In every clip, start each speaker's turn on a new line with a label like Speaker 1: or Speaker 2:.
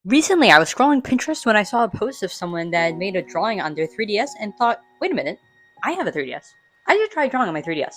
Speaker 1: Recently, I was scrolling Pinterest when I saw a post of someone that had made a drawing on their 3DS and thought, wait a minute, I have a 3DS. I should try drawing on my 3DS.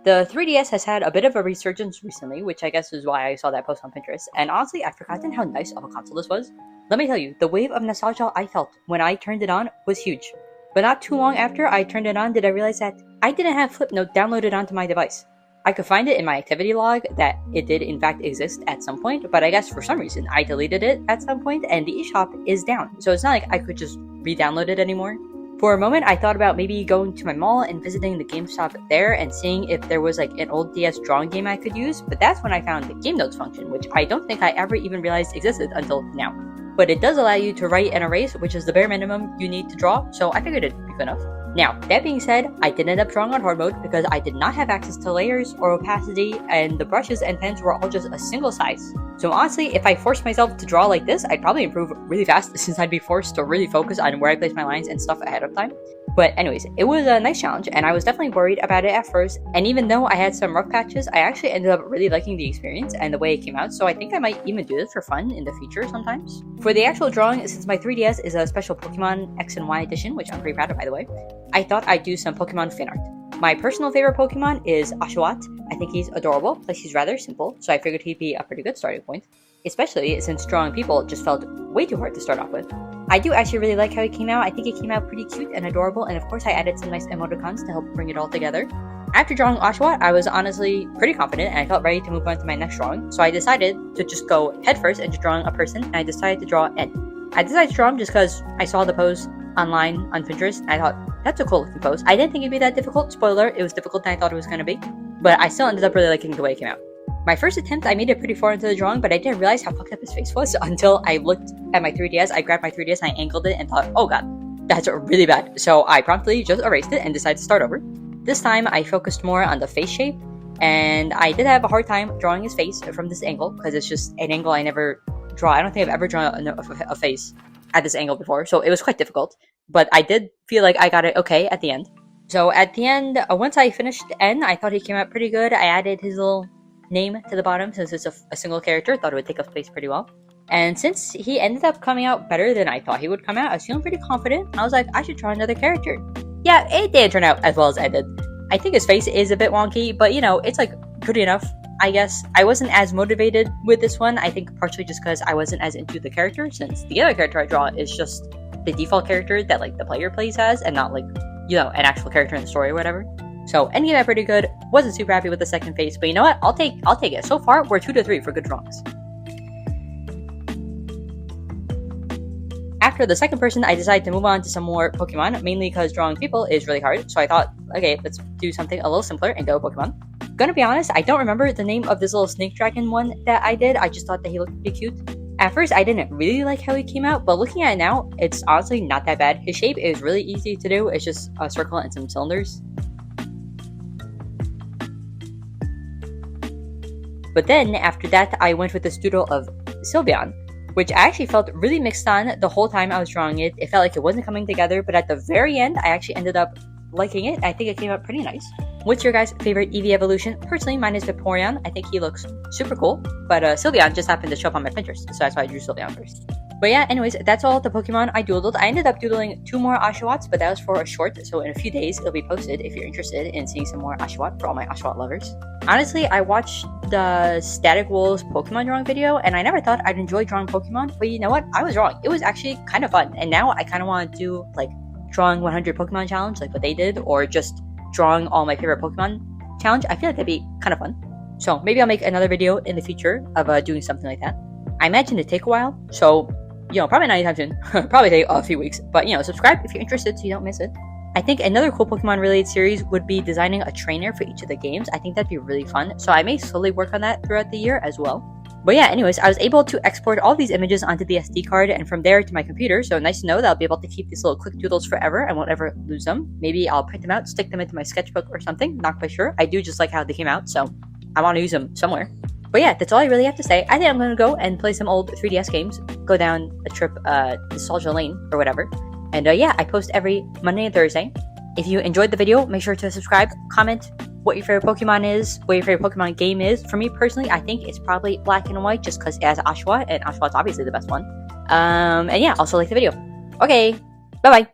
Speaker 1: The 3DS has had a bit of a resurgence recently, which I guess is why I saw that post on Pinterest, and honestly, I'd forgotten how nice of a console this was. Let me tell you, the wave of nostalgia I felt when I turned it on was huge. But not too long after I turned it on did I realize that I didn't have Flipnote downloaded onto my device. I could find it in my activity log that it did in fact exist at some point, but I guess for some reason I deleted it at some point and the eShop is down. So it's not like I could just re-download it anymore. For a moment, I thought about maybe going to my mall and visiting the GameStop there and seeing if there was like an old DS drawing game I could use, but that's when I found the Game Notes function, which I don't think I ever even realized existed until now. But it does allow you to write and erase, which is the bare minimum you need to draw, so I figured it'd be good enough. Now, that being said, I did end up drawing on hard mode because I did not have access to layers or opacity, and the brushes and pens were all just a single size. So honestly, if I forced myself to draw like this, I'd probably improve really fast since I'd be forced to really focus on where I place my lines and stuff ahead of time. But anyways, it was a nice challenge, and I was definitely worried about it at first, and even though I had some rough patches, I actually ended up really liking the experience and the way it came out, so I think I might even do this for fun in the future sometimes. For the actual drawing, since my 3DS is a special Pokemon X and Y edition, which I'm pretty proud of by the way, I thought I'd do some Pokemon fan art. My personal favorite Pokemon is Oshawott. I think he's adorable, plus he's rather simple, so I figured he'd be a pretty good starting point, especially since drawing people just felt way too hard to start off with. I do actually really like how it came out. I think it came out pretty cute and adorable, and of course I added some nice emoticons to help bring it all together. After drawing Oshawott, I was honestly pretty confident and I felt ready to move on to my next drawing, so I decided to just go headfirst into drawing a person, and I decided to draw Ed. I decided to draw him just because I saw the pose online on Pinterest, and I thought, that's a cool looking pose. I didn't think it'd be that difficult. Spoiler, it was difficult than I thought it was going to be, but I still ended up really liking the way it came out. My first attempt, I made it pretty far into the drawing, but I didn't realize how fucked up his face was until I looked at my 3DS. I grabbed my 3DS and I angled it and thought, oh god, that's really bad. So I promptly just erased it and decided to start over. This time, I focused more on the face shape, and I did have a hard time drawing his face from this angle, because it's just an angle I never draw. I don't think I've ever drawn a face at this angle before, so it was quite difficult. But I did feel like I got it okay at the end. So at the end, once I finished N, I thought he came out pretty good. I added his little name to the bottom since it's a single character. Thought it would take up space pretty well. And since he ended up coming out better than I thought he would come out, I was feeling pretty confident. I was like, I should try another character. Yeah, it didn't turn out as well as I did. I think his face is a bit wonky, but you know, it's like good enough, I guess. I wasn't as motivated with this one, I think partially just because I wasn't as into the character, since the other character I draw is just the default character that like the player plays as, and not like, you know, an actual character in the story or whatever. So ending that pretty good. Wasn't super happy with the second face, but you know what? I'll take it. So far, we're 2 to 3 for good drawings. After the second person, I decided to move on to some more Pokemon, mainly because drawing people is really hard. So I thought, okay, let's do something a little simpler and go Pokemon. Gonna be honest, I don't remember the name of this little snake dragon one that I did. I just thought that he looked pretty cute. At first, I didn't really like how he came out, but looking at it now, it's honestly not that bad. His shape is really easy to do. It's just a circle and some cylinders. But then, after that, I went with this doodle of Sylveon, which I actually felt really mixed on the whole time I was drawing it. It felt like it wasn't coming together, but at the very end, I actually ended up liking it. I think it came out pretty nice. What's your guys' favorite Eevee evolution? Personally, mine is Vaporeon. I think he looks super cool, but Sylveon just happened to show up on my Pinterest, so that's why I drew Sylveon first. But yeah, anyways, that's all the Pokemon I doodled. I ended up doodling 2 more Oshawotts, but that was for a short, so in a few days it'll be posted if you're interested in seeing some more Oshawott for all my Oshawott lovers. Honestly, I watched the Static Wolves Pokemon drawing video, and I never thought I'd enjoy drawing Pokemon, but you know what? I was wrong. It was actually kind of fun, and now I kind of want to do, like, drawing 100 Pokemon challenge, like what they did, or just drawing all my favorite Pokemon challenge. I feel like that'd be kind of fun. So maybe I'll make another video in the future of doing something like that. I imagine it'd take a while, so you know, probably not anytime soon. Probably take a few weeks. But, you know, subscribe if you're interested so you don't miss it. I think another cool Pokemon related series would be designing a trainer for each of the games. I think that'd be really fun. So I may slowly work on that throughout the year as well. But yeah, anyways, I was able to export all these images onto the SD card and from there to my computer. So nice to know that I'll be able to keep these little quick doodles forever. I won't ever lose them. Maybe I'll print them out, stick them into my sketchbook or something. Not quite sure. I do just like how they came out, so I want to use them somewhere. But yeah, that's all I really have to say. I think I'm going to go and play some old 3DS games, go down a trip, nostalgia lane or whatever. And yeah, I post every Monday and Thursday. If you enjoyed the video, make sure to subscribe, comment, what your favorite Pokemon is, what your favorite Pokemon game is. For me personally, I think it's probably Black and White just because it has Oshawott, and Oshawott's obviously the best one. And yeah, also like the video. Okay, bye-bye.